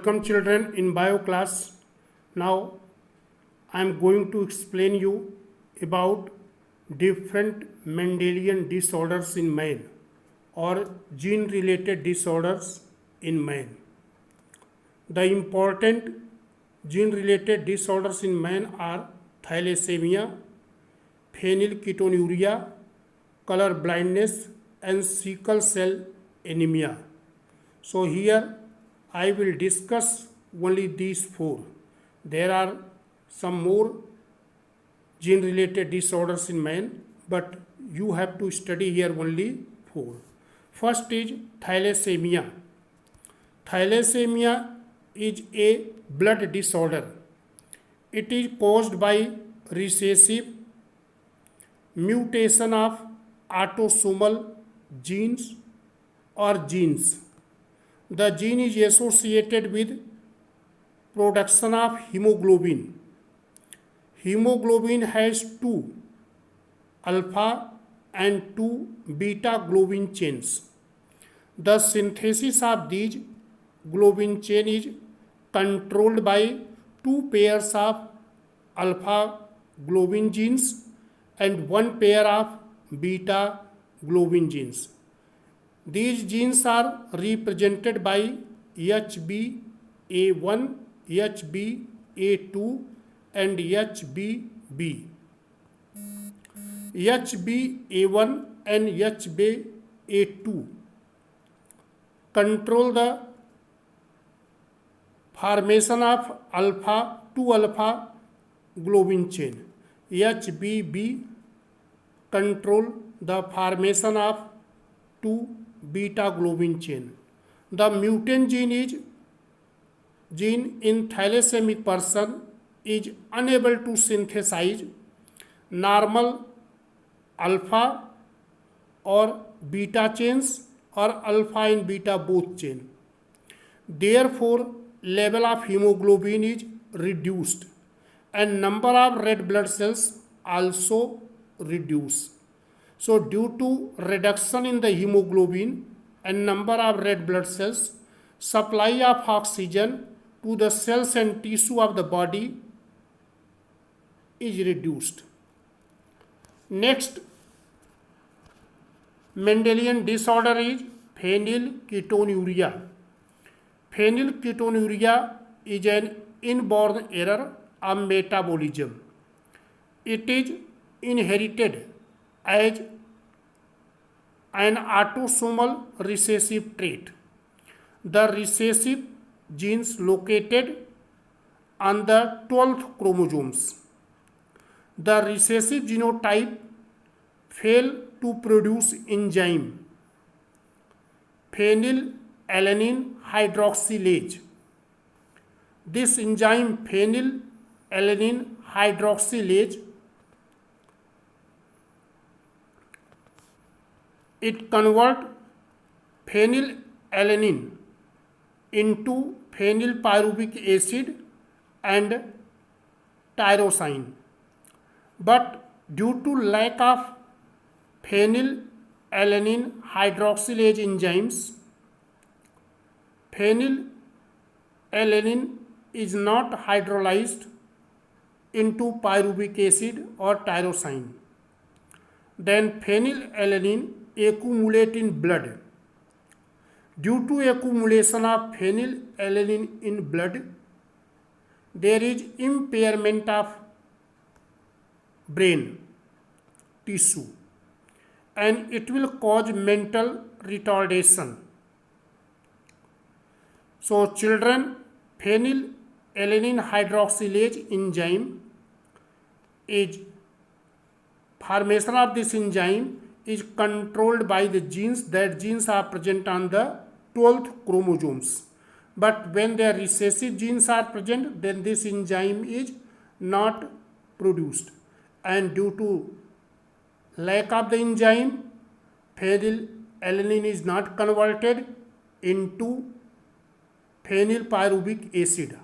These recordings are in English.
Welcome children in bio class. Now I am going to explain you about different Mendelian disorders in man or gene related disorders in man. The important gene related disorders in man are thalassemia, phenylketonuria, color blindness and sickle cell anemia. So here I will discuss only these four. There are some more gene related disorders in man, but you have to study here only four. First is thalassemia. Thalassemia is a blood disorder. It is caused by recessive mutation of autosomal genes or genes. The gene is associated with production of hemoglobin. Hemoglobin has two alpha and two beta globin chains. The synthesis of these globin chain is controlled by two pairs of alpha globin genes and one pair of beta globin genes. These genes are represented by HbA1, HbA2 and HbB. HbA1 and HbA2 control the formation of alpha 2 alpha globin chain. HbB control the formation of 2 beta globin chain. The mutant gene in thalassaemic person is unable to synthesize normal alpha or beta chains or alpha and beta both chain. Therefore, level of hemoglobin is reduced and number of red blood cells also reduce. So due to reduction in the hemoglobin and number of red blood cells, supply of oxygen to the cells and tissue of the body is reduced. Next Mendelian disorder is phenylketonuria. Phenylketonuria is an inborn error of metabolism. It is inherited as an autosomal recessive trait. The recessive genes located on the 12th chromosomes. The recessive genotype fail to produce enzyme phenylalanine hydroxylase. This enzyme phenylalanine hydroxylase it converts phenylalanine into phenylpyruvic acid and tyrosine. But due to lack of phenylalanine hydroxylase enzymes, phenylalanine is not hydrolyzed into pyruvic acid or tyrosine. Then phenylalanine accumulate in blood. Due to accumulation of phenylalanine in blood, there is impairment of brain tissue and it will cause mental retardation. So children, phenylalanine hydroxylase enzyme is formation of this enzyme is controlled by the genes. That genes are present on the 12th chromosomes. But when their recessive genes are present, then this enzyme is not produced. And due to lack of the enzyme, phenylalanine is not converted into phenylpyruvic acid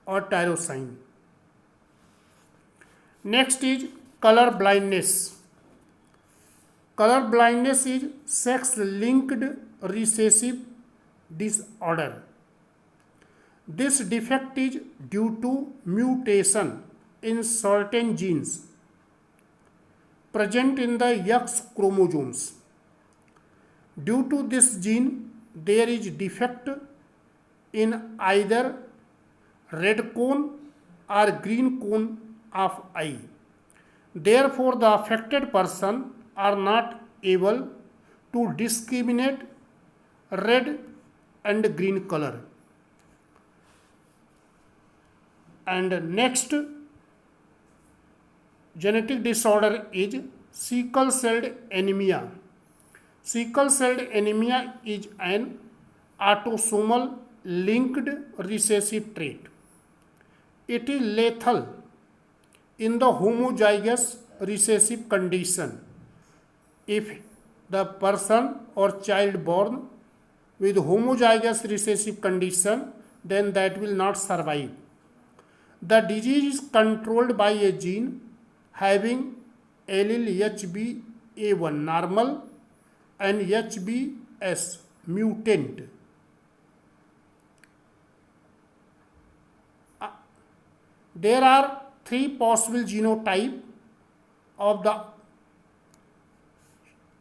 or tyrosine. Next is color blindness. Color blindness is sex-linked recessive disorder. This defect is due to mutation in certain genes present in the X chromosomes. Due to this gene, there is defect in either red cone or green cone of eye. Therefore, the affected person are not able to discriminate red and green color. And next genetic disorder is sickle cell anemia. Sickle cell anemia is an autosomal linked recessive trait. It is lethal in the homozygous recessive condition. If the person or child born with homozygous recessive condition, then that will not survive. The disease is controlled by a gene having allele HBA1 normal and HBS mutant. There are three possible genotypes of the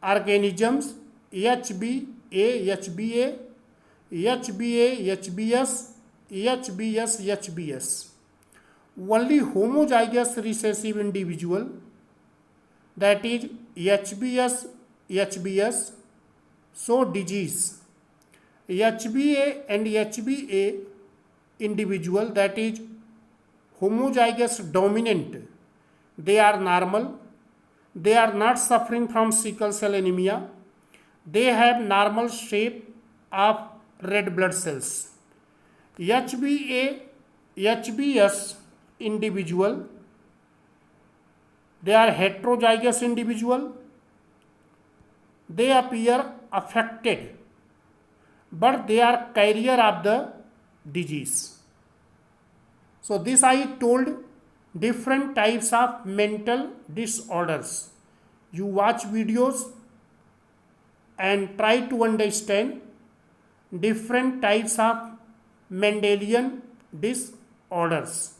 organisms: HBA, HBA, HBA, HBS, HBS, HBS. Only homozygous recessive individual, that is HBS, HBS, show disease. HBA and HBA individual, that is homozygous dominant, they are normal. They are not suffering from sickle cell anemia. They have normal shape of red blood cells. HBA, HBS individual, they are heterozygous individual. They appear affected, but they are carrier of the disease. So this I told different types of mental disorders. You watch videos and try to understand different types of Mendelian disorders.